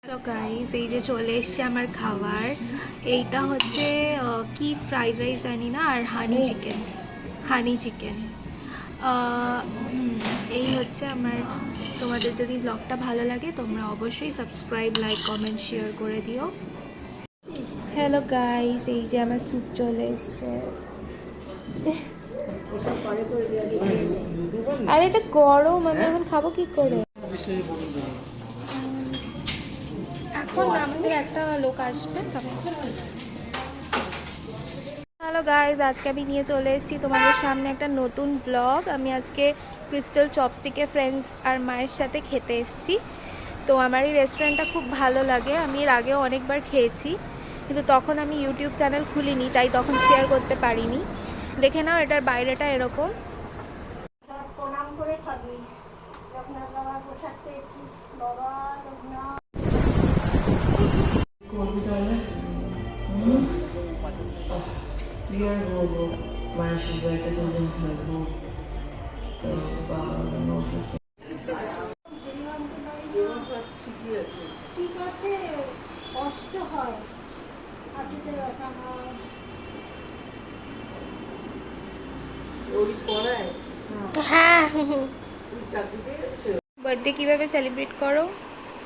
Hello guys, এই যে চলে এসছে আমার খাবার। এইটা হচ্ছে কি ফ্রাইড রাইস জানি না, আর হানি চিকেন। এই হচ্ছে আমার। তোমাদের যদি ব্লগটা ভালো লাগে তোমরা অবশ্যই সাবস্ক্রাইব, লাইক, কমেন্ট, শেয়ার করে দিও। হ্যালো গাইস, এই যে আমার স্যুপ চলে এসছে। আর এটা গরম, আমি এখন খাবো কি করে? এখন আমাদের একটা লোক আসবে। হ্যালো গাইজ, আজকে আমি নিয়ে চলে এসেছি তোমাদের সামনে একটা নতুন ব্লগ। আমি আজকে ক্রিস্টাল চপস্টিকে ফ্রেন্ডস আর মায়ের সাথে খেতে এসেছি। তো আমার এই রেস্টুরেন্টটা খুব ভালো লাগে। আমি এর আগেও অনেকবার খেয়েছি, কিন্তু তখন আমি ইউটিউব চ্যানেল খুলিনি, তাই তখন শেয়ার করতে পারিনি। দেখে নাও, এটার বাইরেটা এরকম। প্রণাম করে খাবি। ক্লিয়ার করবো মানসিক বাড়িতে দুদিন থাকবো, তো বাবা ওষুধ ঠিক আছে, কষ্ট হয়, হাঁটুতে ব্যথা হয়। হ্যাঁ, বার্থডে কিভাবে সেলিব্রেট করো?